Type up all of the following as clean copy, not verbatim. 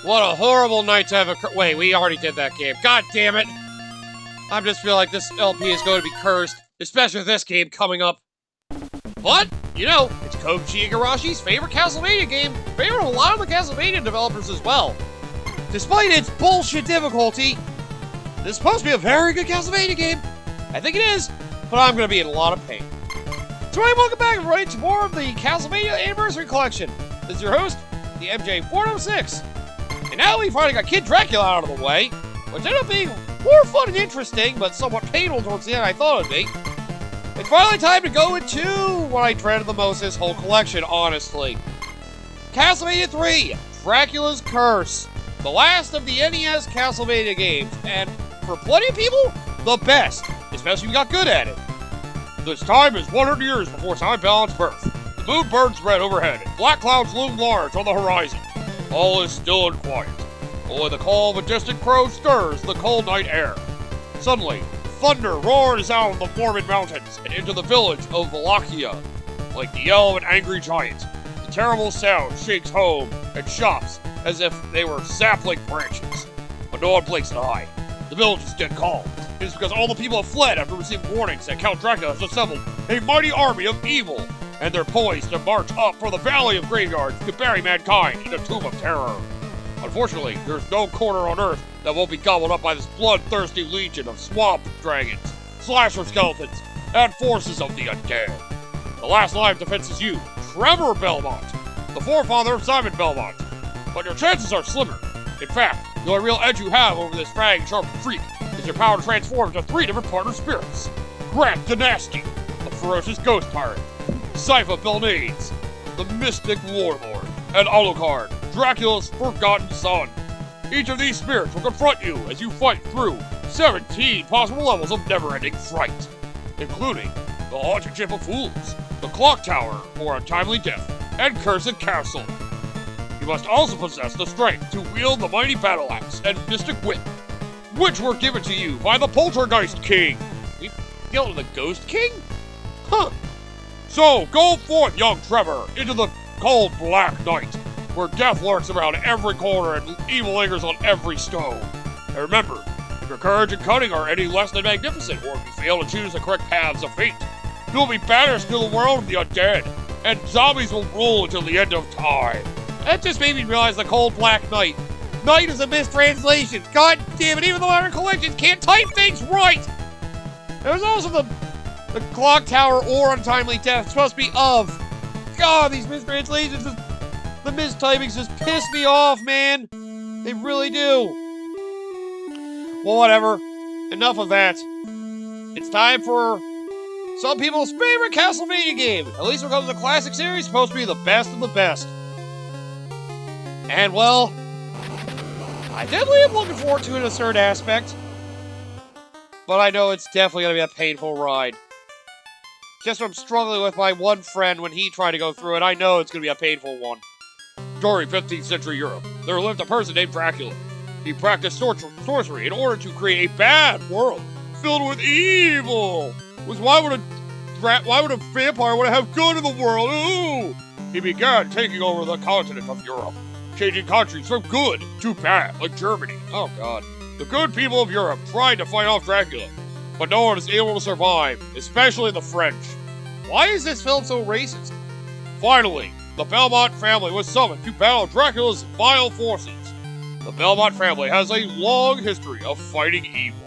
What a horrible night to have a... Wait, we already did that game. God damn it! I just feel like this LP is going to be cursed, especially with this game coming up. But, you know, it's Koji Igarashi's favorite Castlevania game, favorite of a lot of the Castlevania developers as well. Despite its bullshit difficulty, this is supposed to be a very good Castlevania game. I think it is, but I'm going to be in a lot of pain. So welcome back everybody to more of the Castlevania Anniversary Collection. This is your host, the MJ406. And now we finally got Kid Dracula out of the way, which ended up being more fun and interesting, but somewhat painful towards the end I thought it would be. It's finally time to go into what I dreaded the most this whole collection, honestly. Castlevania 3, Dracula's Curse. The last of the NES Castlevania games, and for plenty of people, the best, especially if you got good at it. This time is 100 years before Silent Belmont's birth. The moon burns red overhead, and black clouds loom large on the horizon. All is still and quiet. Only the call of a distant crow stirs the cold night air. Suddenly, thunder roars out of the Mormon mountains and into the village of Wallachia. Like the yell of an angry giant, the terrible sound shakes home and shops as if they were sapling branches. But no one blinks an eye. The village is dead calm. It is because all the people have fled after receiving warnings that Count Dracula has assembled a mighty army of evil, and they're poised to march up for the Valley of Graveyards to bury mankind in a tomb of terror. Unfortunately, there's no corner on Earth that won't be gobbled up by this bloodthirsty legion of swamp dragons, slasher skeletons, and forces of the undead. The last line of defense is you, Trevor Belmont, the forefather of Simon Belmont. But your chances are slimmer. In fact, the only real edge you have over this fragging sharp freak is your power to transform into 3 different partner spirits. Grant Dynasty, the ferocious ghost pirate, Sypha Belnades, the mystic warlord, and Alucard, Dracula's forgotten son. Each of these spirits will confront you as you fight through 17 possible levels of never-ending fright, including the Haunted Ship of Fools, the Clock Tower for Untimely Death, and Cursed Castle. You must also possess the strength to wield the mighty battle axe and mystic whip, which were given to you by the Poltergeist King. We dealt with the Ghost King? Huh. So, go forth, young Trevor, into the cold black night, where death lurks around every corner and evil lingers on every stone. And remember, if your courage and cunning are any less than magnificent, or if you fail to choose the correct paths of fate, you'll be banished to the world of the undead, and zombies will rule until the end of time. That just made me realize the cold black night. Night is a mistranslation. God damn it, even the modern collections can't type things right! There's also the Clock Tower or Untimely Death, supposed to be of. God, these mistranslations, the mistypings just piss me off, man. They really do. Well, whatever. Enough of that. It's time for some people's favorite Castlevania game. At least when it comes to the classic series, it's supposed to be the best of the best. And, well, I definitely am looking forward to it in a certain aspect. But I know it's definitely going to be a painful ride. Just from struggling with my one friend when he tried to go through it, I know it's going to be a painful one. During 15th century Europe, there lived a person named Dracula. He practiced sorcery in order to create a bad world filled with evil. Why would a vampire want to have good in the world? Ooh! He began taking over the continent of Europe, changing countries from good to bad, like Germany. Oh god. The good people of Europe tried to fight off Dracula, but no one is able to survive, especially the French. Why is this film so racist? Finally, the Belmont family was summoned to battle Dracula's vile forces. The Belmont family has a long history of fighting evil.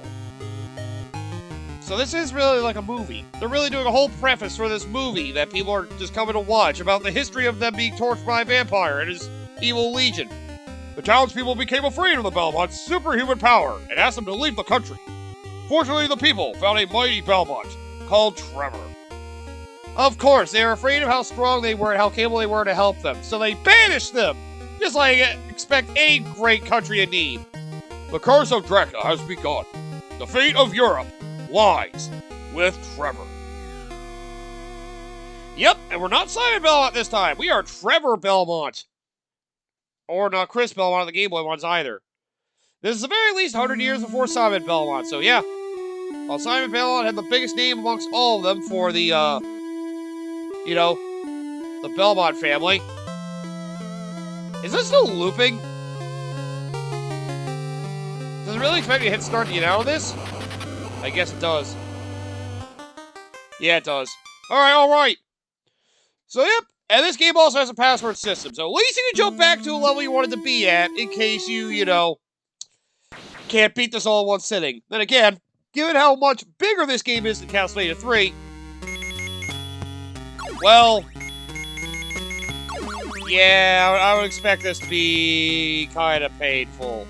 So this is really like a movie. They're really doing a whole preface for this movie that people are just coming to watch about the history of them being tortured by a vampire and his evil legion. The townspeople became afraid of the Belmont's superhuman power and asked them to leave the country. Fortunately, the people found a mighty Belmont called Trevor. Of course, they were afraid of how strong they were and how capable they were to help them, so they banished them, just like expect any great country in need. The curse of Dracula has begun. The fate of Europe lies with Trevor. Yep, and we're not Simon Belmont this time. We are Trevor Belmont. Or not Chris Belmont on the Game Boy ones either. This is the very least 100 years before Simon Belmont, so yeah. While Simon Belmont had the biggest name amongst all of them for the, the Belmont family. Is this still looping? Does it really expect me to hit start to get out of this? I guess it does. Yeah, it does. Alright. So, yep. And this game also has a password system, so at least you can jump back to a level you wanted to be at in case you know, can't beat this all in one sitting. Then again, given how much bigger this game is than Castlevania 3, well, yeah, I would expect this to be kind of painful.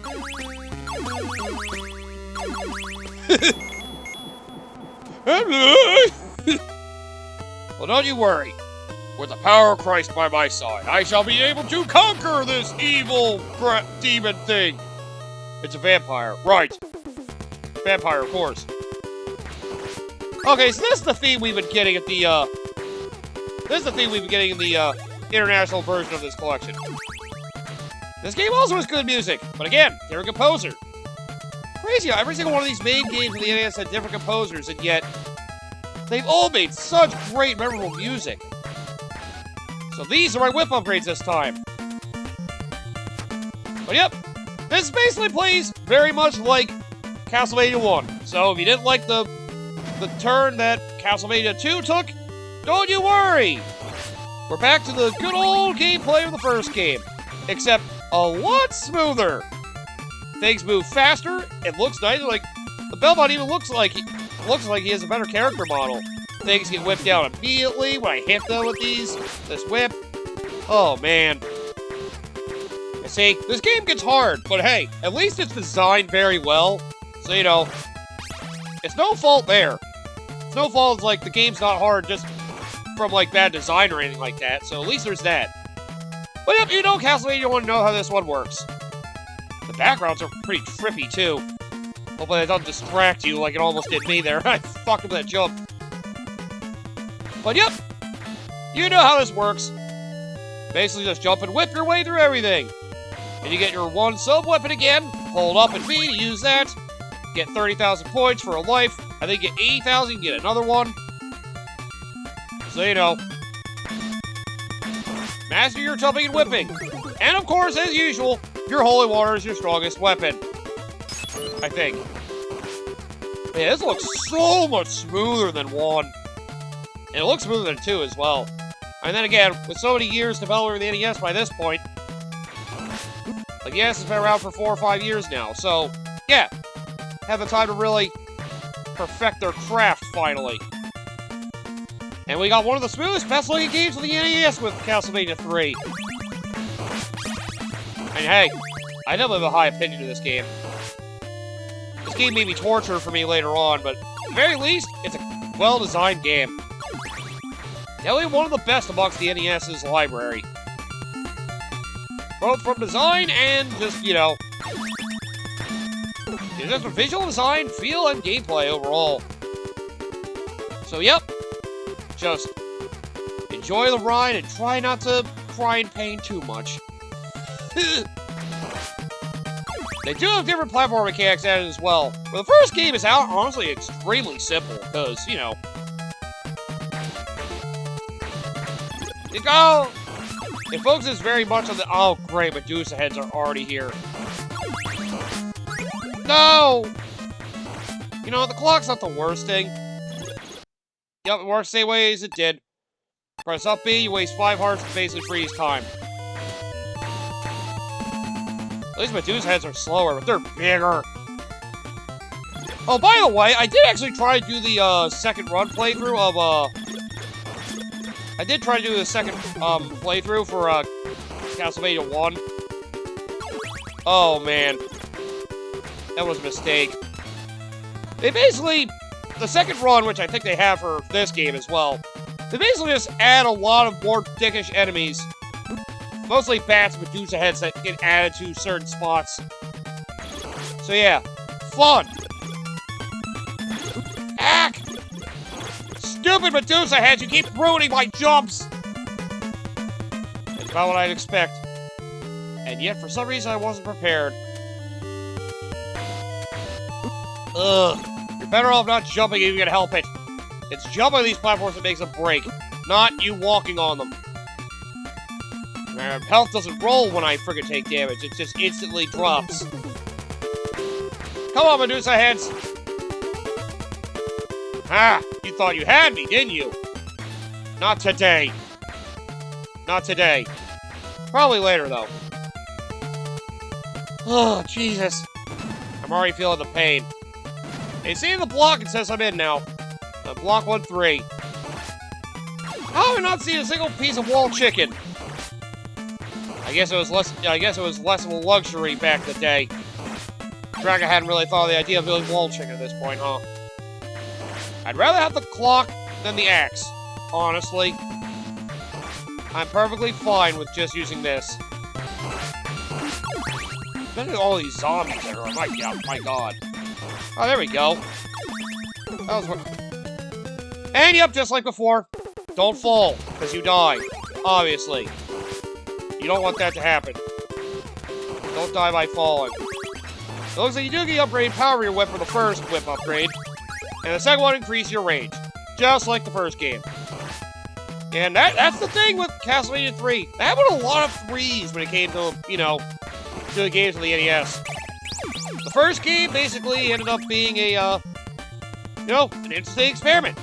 Well, don't you worry. With the power of Christ by my side, I shall be able to conquer this evil demon thing. It's a vampire. Right. Vampire, of course. Okay, so this is the theme we've been getting at the, international version of this collection. This game also has good music, but again, different composer. Crazy how every single one of these main games in the NES had different composers, and yet they've all made such great, memorable music. So these are my whip upgrades this time. But yep, this basically plays very much like Castlevania 1. So if you didn't like the turn that Castlevania 2 took, don't you worry! We're back to the good old gameplay of the first game, except a lot smoother. Things move faster, it looks nice, like the Belmont even looks like he has a better character model. Things get whipped down immediately when I hit them with this whip. Oh man. You see, this game gets hard, but hey, at least it's designed very well. So, you know, it's no fault there. It's no fault, it's like the game's not hard just from like bad design or anything like that, so at least there's that. But if you know Castlevania, you want to know how this one works. The backgrounds are pretty trippy too. Hopefully that doesn't distract you like it almost did me there. I fucked up that jump. But yep, you know how this works. Basically just jump and whip your way through everything. And you get your one sub-weapon again, hold up and B to use that. Get 30,000 points for a life. I think you get 80,000, you can get another one. So you know. Master your jumping and whipping. And of course, as usual, your holy water is your strongest weapon. I think. Man, this looks so much smoother than 1. And it looks smoother than 2 as well. And then again, with so many years developing the NES by this point, like the NES has been around for 4 or 5 years now, so yeah, have the time to really perfect their craft finally. And we got one of the smoothest, best-looking games of the NES with Castlevania 3. And hey, I never have a high opinion of this game. This game may be torture for me later on, but at the very least, it's a well-designed game. Definitely one of the best amongst the NES's library. Both from design and just, you know, just a visual design, feel, and gameplay overall. So, yep. Just enjoy the ride and try not to cry in pain too much. They do have different platform mechanics added as well. But the first game is honestly extremely simple, because, you know, it focuses very much on the— oh great, Medusa heads are already here. No! You know, the clock's not the worst thing. Yep, it works the same way as it did. Press up B, you waste 5 hearts to basically freeze time. At least Medusa heads are slower, but they're bigger. Oh, by the way, I did actually try to do the second run playthrough of I did try to do the second playthrough for Castlevania 1. Oh man, that was a mistake. They basically, the second run, which I think they have for this game as well, they basically just add a lot of more dickish enemies. Mostly bats and Medusa heads that get added to certain spots. So yeah, fun! Ack! Stupid Medusa heads, you keep ruining my jumps! That's about what I'd expect. And yet, for some reason, I wasn't prepared. Ugh. You're better off not jumping if you can help it. It's jumping on these platforms that makes them break, not you walking on them. Health doesn't roll when I friggin' take damage, it just instantly drops. Come on, Medusa heads. Ah, you thought you had me, didn't you? Not today. Not today. Probably later, though. Oh, Jesus. I'm already feeling the pain. Hey, see the block, it says I'm in now. Block 1-3. How have I not seen a single piece of wall chicken? I guess it was less of a luxury back in the day. Dragon hadn't really thought of the idea of doing wall chicken at this point, huh? I'd rather have the clock than the axe, honestly. I'm perfectly fine with just using this. Look at all these zombies that are, my god. Oh, there we go. That was what... And yep, just like before, don't fall, because you die, obviously. You don't want that to happen. Don't die by falling. It looks like you do get the upgrade power of your whip for the first whip upgrade, and the second one increases your range, just like the first game. And that's the thing with Castlevania 3. They had a lot of threes when it came to, you know, doing games on the NES. The first game basically ended up being a, you know, an interesting experiment.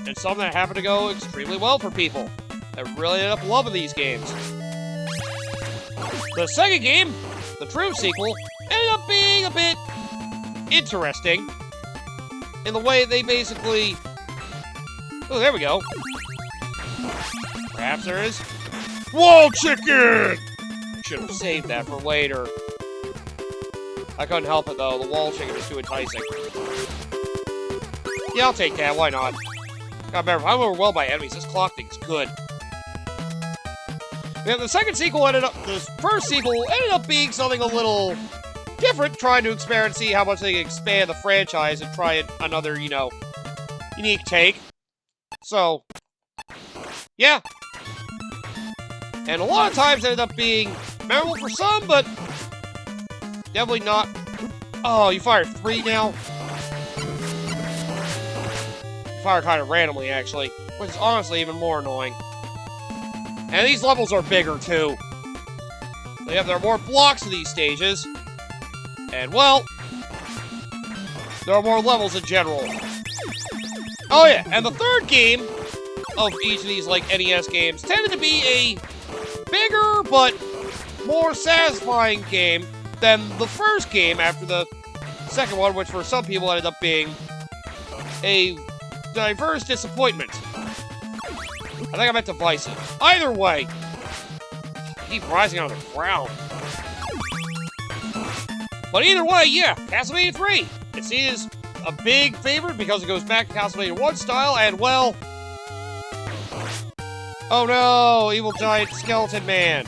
And something that happened to go extremely well for people. I really ended up loving these games. The second game, the true sequel, ended up being a bit interesting in the way they basically... Oh, there we go. Perhaps there is... Wall chicken! I should have saved that for later. I couldn't help it, though. The wall chicken is too enticing. Yeah, I'll take that. Why not? God, remember, if I'm overwhelmed by enemies, this clock thing's good. Yeah, the second sequel the first sequel ended up being something a little different, trying to experiment and see how much they can expand the franchise and try another, you know, unique take. So, yeah. And a lot of times ended up being memorable for some, but definitely not. Oh, you fired 3 now? Fire kind of randomly, actually, which is honestly even more annoying. And these levels are bigger, too. There are more blocks in these stages. And, well, there are more levels in general. Oh, yeah, and the third game of each of these, like, NES games tended to be a bigger but more satisfying game than the first game after the second one, which for some people ended up being a diverse disappointment. I think I meant divisive. Either way, keep rising out of the ground. But either way, yeah, Castlevania 3. It's seen as a big favorite because it goes back to Castlevania 1 style, and well... Oh no, evil giant skeleton man.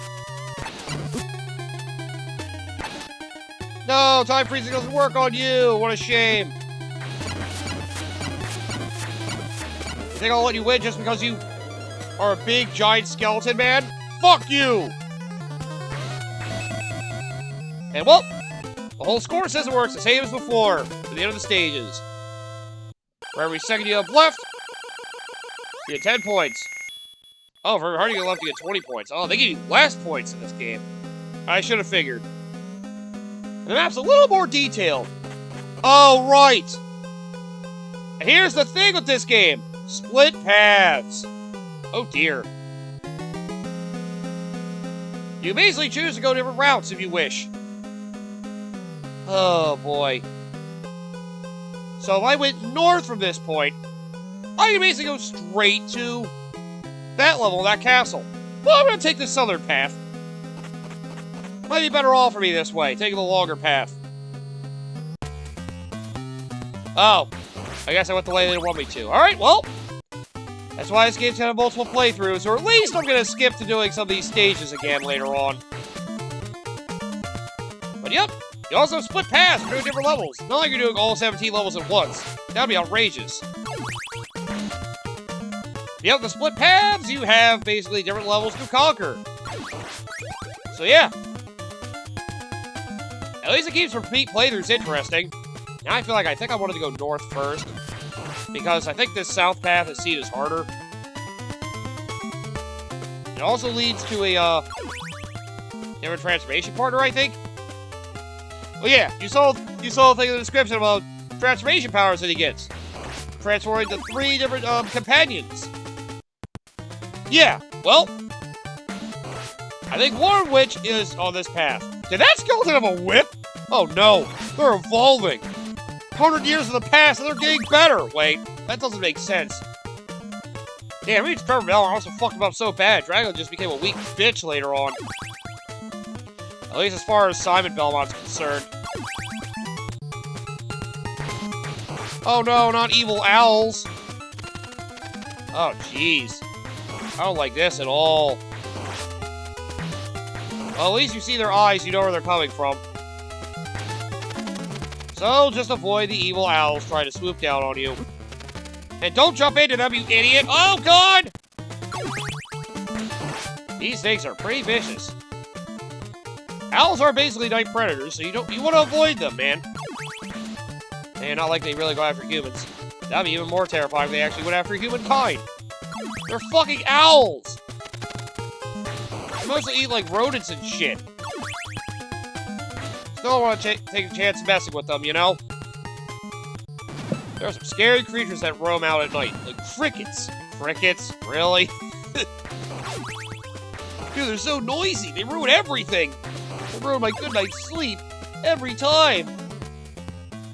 No, time freezing doesn't work on you. What a shame. You think I'll let you win just because you are a big, giant skeleton man? Fuck you! And, well, the whole score system works the same as before, to the end of the stages. For every second you have left, you get 10 points. Oh, for every heart you get left, you get 20 points. Oh, they give you less points in this game. I should have figured. And the map's a little more detailed. Oh, right! And here's the thing with this game. Split paths. Oh dear. You basically choose to go different routes if you wish. Oh boy. So if I went north from this point, I can basically go straight to that level, that castle. Well, I'm going to take the southern path. Might be better off for me this way, taking the longer path. Oh. I guess I went the way they didn't want me to. Alright, well. That's why this game's gonna have multiple playthroughs, or at least I'm gonna skip to doing some of these stages again later on. But yep, you also have split paths for doing different levels. Not like you're doing all 17 levels at once. That'd be outrageous. Yep, the split paths, you have basically different levels to conquer. So yeah. At least it keeps repeat playthroughs interesting. Now I feel like I think I wanted to go north first, because I think this south path is seen as harder. It also leads to a different transformation partner, I think. Oh yeah, you saw the thing in the description about transformation powers that he gets. Transforming to 3 different companions. Yeah, well, I think one of which is on this path. Did that skeleton have a whip? Oh no, they're evolving. 100 years in the past and they're getting better. Wait, that doesn't make sense. Damn, we Trevor Belmont also fucked him up so bad. Drago just became a weak bitch later on. At least as far as Simon Belmont's concerned. Oh no, not evil owls. Oh jeez. I don't like this at all. Well, at least you see their eyes, you know where they're coming from. So, just avoid the evil owls trying to swoop down on you. And don't jump into them, you idiot! Oh, God! These things are pretty vicious. Owls are basically night predators, so you want to avoid them, man. And not like they really go after humans. That'd be even more terrifying if they actually went after humankind. They're fucking owls! They mostly eat like rodents and shit. Still don't want to take a chance messing with them, you know? There are some scary creatures that roam out at night, like crickets. Crickets? Really? Dude, they're so noisy. They ruin everything. They ruin my good night's sleep every time.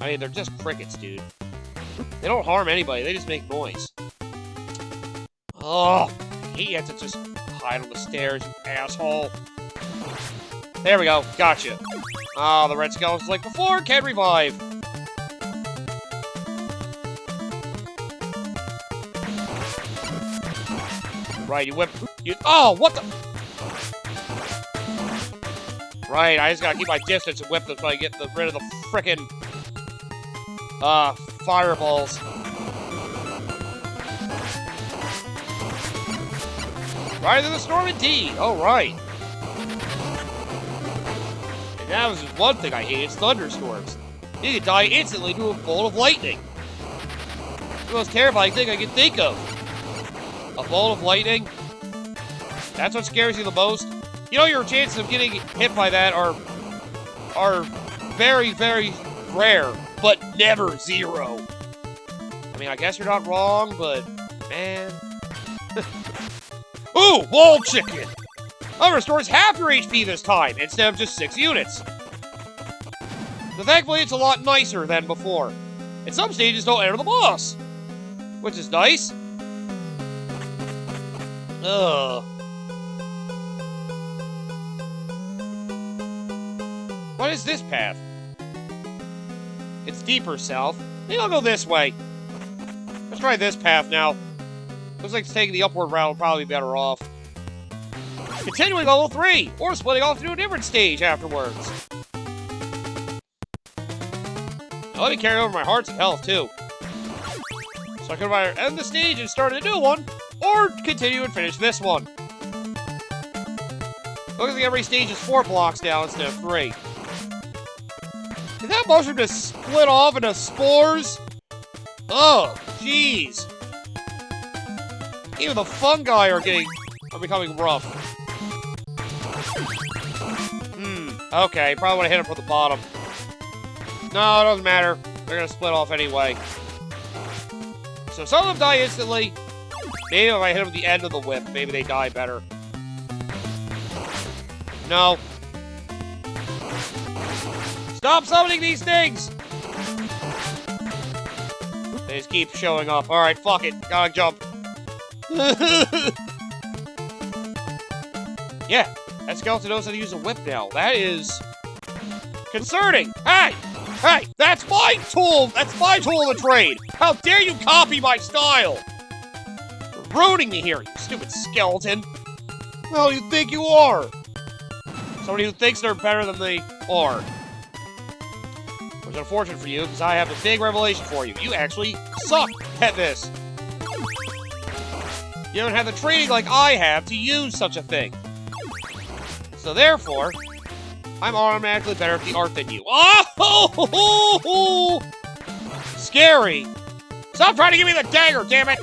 I mean, they're just crickets, dude. They don't harm anybody. They just make noise. Oh, he had to just hide on the stairs, you asshole. There we go. Gotcha. Ah, the red skeleton's like before. Can revive. Right, you whip. Oh, what the? Right, I just gotta keep my distance and whip them so I get rid of the frickin' fireballs. Right into the storm indeed. Oh, right. And that was just one thing I hate, it's thunderstorms. You could die instantly to a bolt of lightning. The most terrifying thing I can think of. A bolt of lightning? That's what scares you the most? You know, your chances of getting hit by that are very, very rare, but never zero. I mean, I guess you're not wrong, but, man. Ooh, wall chicken! Oh, restores half your HP this time, instead of just 6 units. So thankfully, it's a lot nicer than before. And some stages don't enter the boss, which is nice. Ugh. What is this path? It's deeper south. Maybe I'll go this way. Let's try this path now. Looks like taking the upward route will probably be better off. Continuing level 3, or splitting off to a different stage afterwards. Now let me carry over my hearts and health, too. So I can either end the stage and start a new one, or continue and finish this one. Looks like every stage is 4 blocks now instead of 3. Did that mushroom just split off into spores? Oh, jeez. Even the fungi are becoming rough. Okay, probably want to hit him from the bottom. No, it doesn't matter. They're gonna split off anyway. So some of them die instantly. Maybe if I hit them at the end of the whip, maybe they die better. No. Stop summoning these things! They just keep showing up. Alright, fuck it. Gotta jump. Yeah, that skeleton knows how to use a whip now. That is concerning. Hey! Hey! That's my tool! That's my tool of the trade! How dare you copy my style! You're ruining me here, you stupid skeleton! Well, you think you are? Somebody who thinks they're better than they are. Which is unfortunate for you, because I have a big revelation for you. You actually suck at this. You don't have the training like I have to use such a thing. So therefore, I'm automatically better at the art than you. Oh! Scary! Stop trying to give me the dagger, damn it!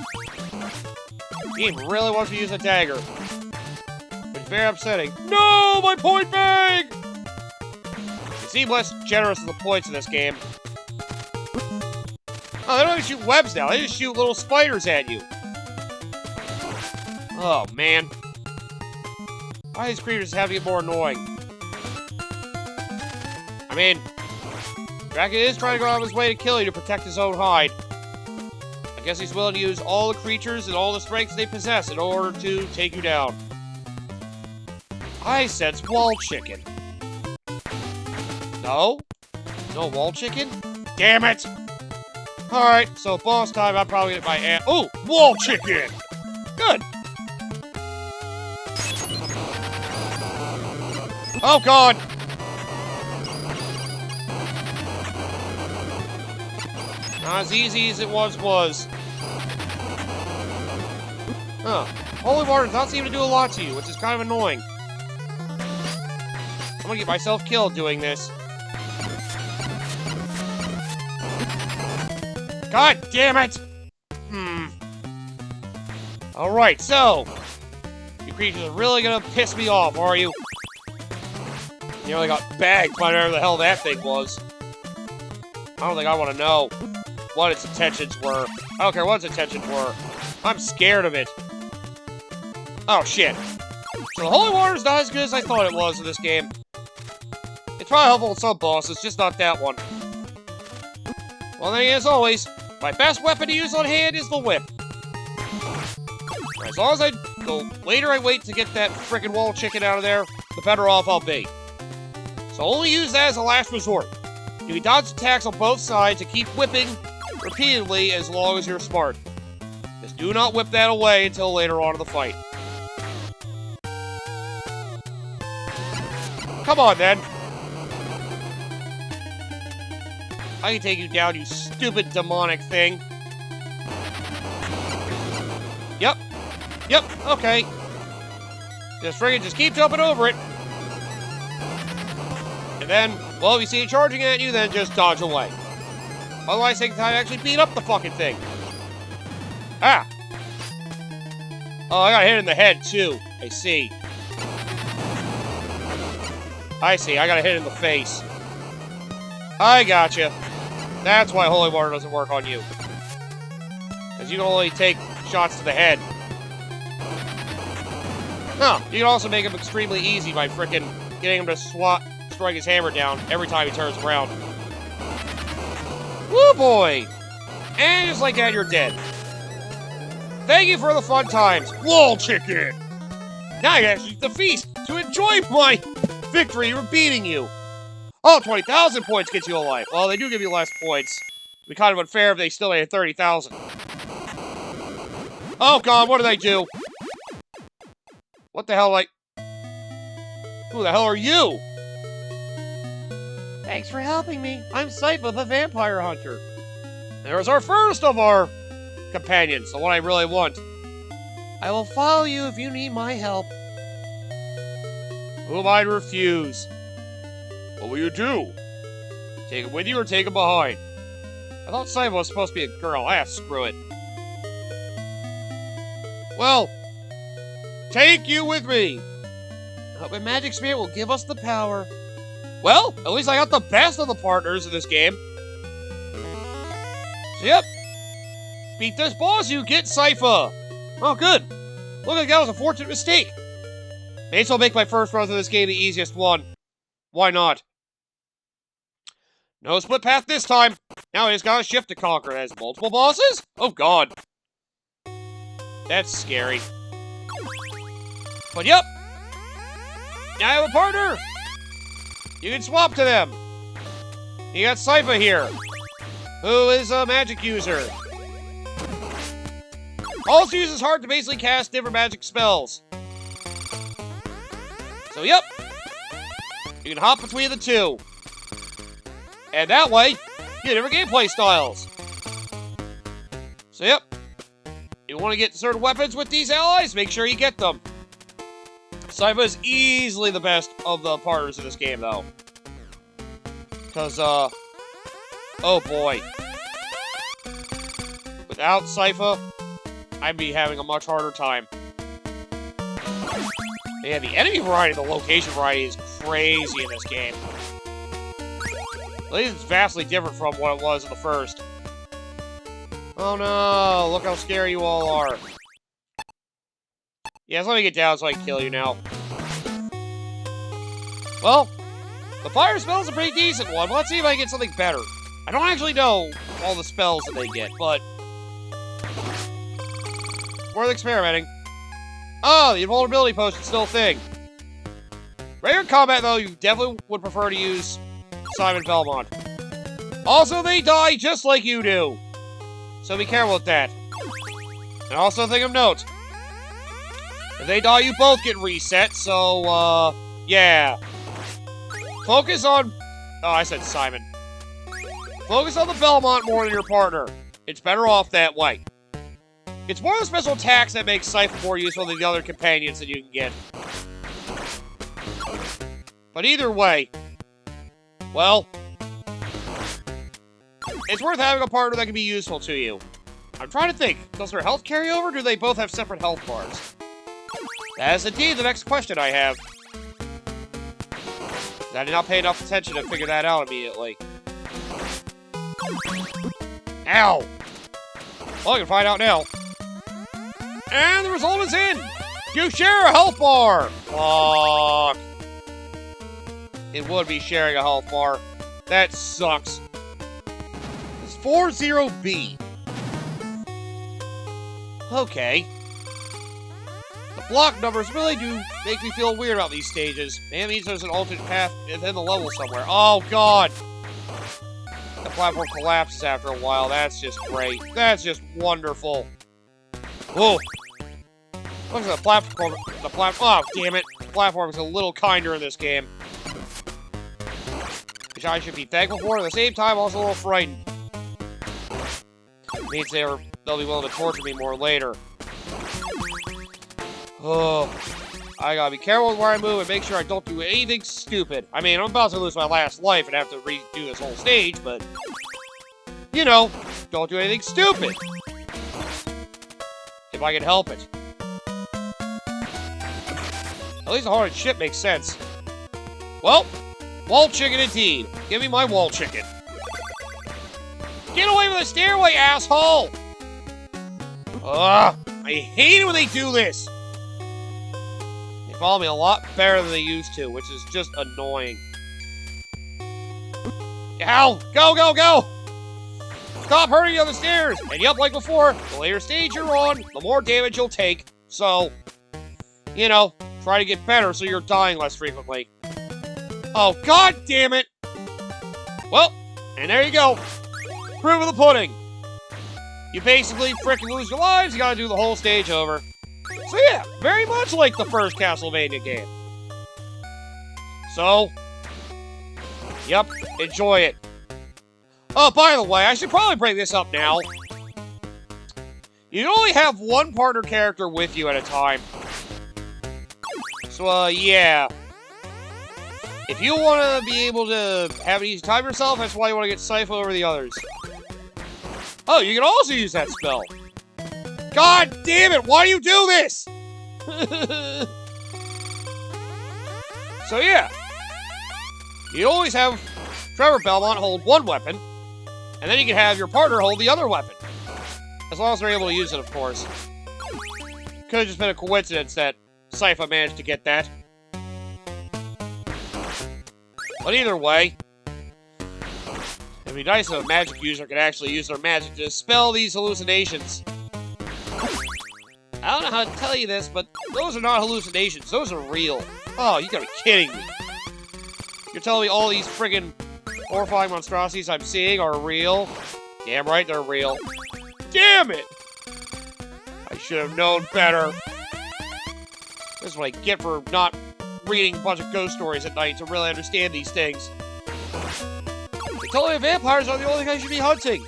The game really wants me to use a dagger. Which is very upsetting. No! My point bag! It's seem less generous with the points in this game. Oh, they don't even shoot webs now. They just shoot little spiders at you. Oh, man. Why do these creatures have to get more annoying? I mean, Draken is trying to go out of his way to kill you to protect his own hide. I guess he's willing to use all the creatures and all the strengths they possess in order to take you down. I sense wall chicken. No? No wall chicken? Damn it! Alright, so boss time, I'm probably gonna get my oh! Wall chicken! Good! Oh god! Not as easy as it once was. Huh. Holy water does not seem to do a lot to you, which is kind of annoying. I'm gonna get myself killed doing this. God damn it! Alright, so... You creatures are really gonna piss me off, are you? You nearly got bagged by whatever the hell that thing was. I don't think I want to know what its intentions were. I don't care what its intentions were. I'm scared of it. Oh, shit. So the holy water is not as good as I thought it was in this game. It's probably helpful with some bosses, just not that one. Well, then, as always, my best weapon to use on hand is the whip. As long as the later I wait to get that frickin' wall chicken out of there, the better off I'll be. So only use that as a last resort. You can dodge attacks on both sides and keep whipping repeatedly as long as you're smart. Just do not whip that away until later on in the fight. Come on, then. I can take you down, you stupid demonic thing. Yep. Yep, okay. Just keep jumping over it. And then, well, if you see it charging at you, then just dodge away. Otherwise, take time to actually beat up the fucking thing. Ah! Oh, I got hit in the head, too. I see. I see, I got hit in the face. I gotcha. That's why holy water doesn't work on you. Because you can only take shots to the head. Huh, you can also make him extremely easy by frickin' getting him to strike his hammer down every time he turns around. Woo boy! And just like that, you're dead. Thank you for the fun times, wall chicken! Now I can actually eat the feast to enjoy my victory for beating you. Oh, 20,000 points gets you a life. Well, they do give you less points. It'd be kind of unfair if they still made 30,000. Oh god, what did I do? What the hell, like... Who the hell are you? Thanks for helping me. I'm Sypha, the vampire hunter. There's our first of our companions, the one I really want. I will follow you if you need my help. Who am I to refuse? What will you do? Take him with you or take him behind? I thought Sypha was supposed to be a girl. Ah, screw it. Well, take you with me. I hope my magic spirit will give us the power. Well, at least I got the best of the partners in this game. So, yep. Beat this boss, you get Sypha. Oh, good. Look like that was a fortunate mistake. May as well make my first run through this game the easiest one. Why not? No split path this time. Now I just got a shift to conquer. It has multiple bosses? Oh, God. That's scary. But, yep. Now I have a partner. You can swap to them. You got Sypha here, who is a magic user. Also uses heart to basically cast different magic spells. So, yep. You can hop between the two. And that way, you get different gameplay styles. So, yep. You want to get certain weapons with these allies? Make sure you get them. Sypha is easily the best of the partners in this game, though. Because, oh boy. Without Sypha, I'd be having a much harder time. Yeah, the enemy variety, the location variety is crazy in this game. least it's vastly different from what it was in the first. Oh no, look how scary you all are. Yes, let me get down so I can kill you now. Well, the fire spell's a pretty decent one. Let's see if I can get something better. I don't actually know all the spells that they get, but worth experimenting. Oh, the invulnerability potion's still a thing. Regular combat, though, you definitely would prefer to use Simon Belmont. Also, they die just like you do. So be careful with that. And also, a thing of note. If they die, you both get reset, so, yeah. Focus on... Oh, I said Simon. Focus on the Belmont more than your partner. It's better off that way. It's more the special attacks that make Siphon more useful than the other companions that you can get. But either way, well, it's worth having a partner that can be useful to you. I'm trying to think, does their health carry over, or do they both have separate health bars? That is indeed the next question I have. I did not pay enough attention to figure that out immediately. Ow! Well, I can find out now. And the result is in! You share a health bar! Fuck. It would be sharing a health bar. That sucks. It's 40B. Okay. The block numbers really do make me feel weird about these stages. Maybe it means there's an alternate path within the level somewhere. Oh, God! The platform collapses after a while. That's just great. That's just wonderful. Oh! Look at the platform. Oh, damn it. The platform is a little kinder in this game. Which I should be thankful for. At the same time, also a little frightened. It means they'll be willing to torture me more later. Oh. I gotta be careful with where I move and make sure I don't do anything stupid. I mean, I'm about to lose my last life and have to redo this whole stage, but... You know, don't do anything stupid. If I can help it. At least the haunted ship makes sense. Well, wall chicken indeed. Give me my wall chicken. Get away from the stairway, asshole! Ugh, I hate it when they do this. They follow me a lot better than they used to, which is just annoying. Ow! Go, go, go! Stop hurting on the stairs! And yep, like before, the later stage you're on, the more damage you'll take. So, you know, try to get better so you're dying less frequently. Oh, God damn it! Well, and there you go. Proof of the pudding. You basically frickin' lose your lives, you gotta do the whole stage over. So yeah, very much like the first Castlevania game. So, yep, enjoy it. Oh, by the way, I should probably bring this up now. You can only have one partner character with you at a time. So, yeah. If you want to be able to have an easy time yourself, that's why you want to get Siphon over the others. Oh, you can also use that spell. God damn it, why do you do this? So, yeah. You always have Trevor Belmont hold one weapon, and then you can have your partner hold the other weapon. As long as they're able to use it, of course. Could have just been a coincidence that Siphon managed to get that. But either way, it'd be nice if a magic user could actually use their magic to dispel these hallucinations. I don't know how to tell you this, but those are not hallucinations. Those are real. Oh, you gotta be kidding me. You're telling me all these friggin' horrifying monstrosities I'm seeing are real? Damn right they're real. Damn it! I should have known better. This is what I get for not reading a bunch of ghost stories at night to really understand these things. They told me vampires are the only thing I should be hunting.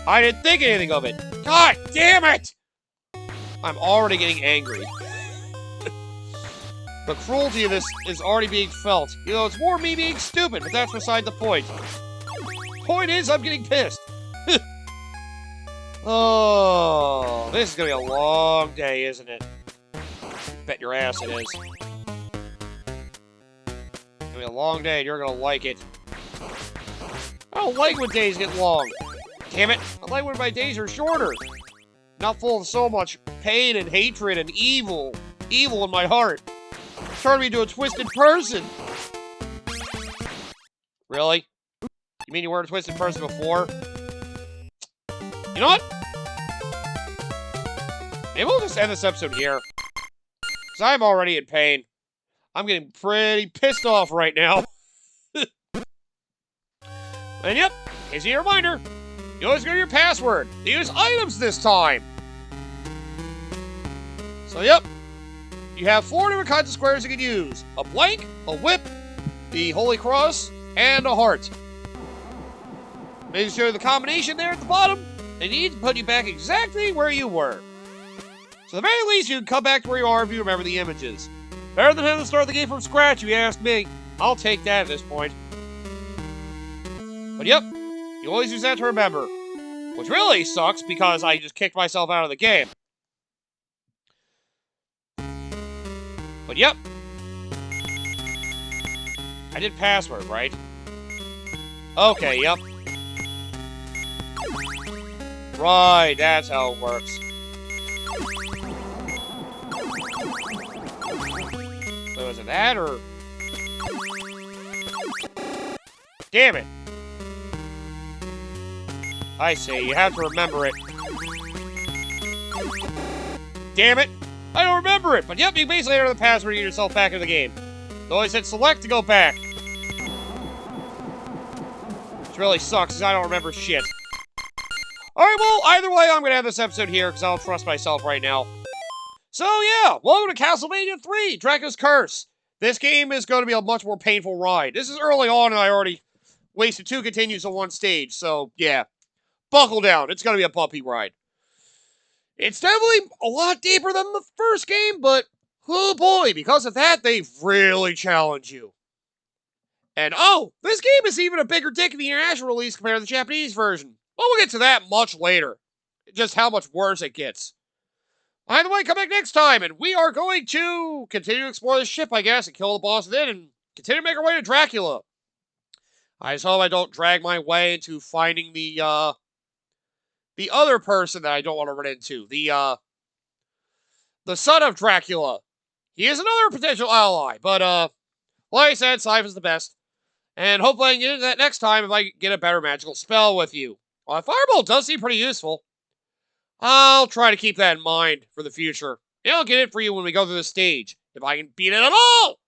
I didn't think anything of it. God damn it! I'm already getting angry. The cruelty of this is already being felt. You know, it's more me being stupid, but that's beside the point. Point is, I'm getting pissed. Oh, this is gonna be a long day, isn't it? Bet your ass it is. It's gonna be a long day, and you're gonna like it. I don't like when days get long. Damn it, I like when my days are shorter. Not full of so much pain and hatred and evil. Evil in my heart. Turned me into a twisted person. Really? You mean you weren't a twisted person before? You know what? Maybe we'll just end this episode here. Because I'm already in pain. I'm getting pretty pissed off right now. And yep, here's your reminder. You always go to your password. Use items this time. So yep, you have 4 different kinds of squares you can use. A blank, a whip, the Holy Cross, and a heart. Making sure the combination there at the bottom, they need to put you back exactly where you were. So at the very least, you can come back to where you are if you remember the images. Better than having to start the game from scratch, if you ask me. I'll take that at this point. But yep, you always use that to remember. Which really sucks because I just kicked myself out of the game. But yep. I did password, right? Okay, yep. Right, that's how it works. So was it that, or...? Damn it! I see, you have to remember it. Damn it! I don't remember it! But yep, you basically enter the password to get yourself back into the game. So I said select to go back. Which really sucks, because I don't remember shit. Alright, well, either way, I'm gonna end this episode here, because I don't trust myself right now. So yeah, welcome to Castlevania 3, Dracula's Curse. This game is going to be a much more painful ride. This is early on, and I already wasted 2 continues on 1 stage, so yeah. Buckle down, it's going to be a bumpy ride. It's definitely a lot deeper than the first game, but oh boy, because of that, they really challenge you. And oh, this game is even a bigger dick in the international release compared to the Japanese version. Well, we'll get to that much later. Just how much worse it gets. Either way, come back next time, and we are going to continue to explore this ship, I guess, and kill the boss then, and continue to make our way to Dracula. I just hope I don't drag my way into finding the other person that I don't want to run into. The son of Dracula. He is another potential ally, but, like I said, Scythe is the best. And hopefully I can get into that next time if I get a better magical spell with you. Well, Fireball does seem pretty useful. I'll try to keep that in mind for the future. And I'll get it for you when we go through the stage, if I can beat it at all!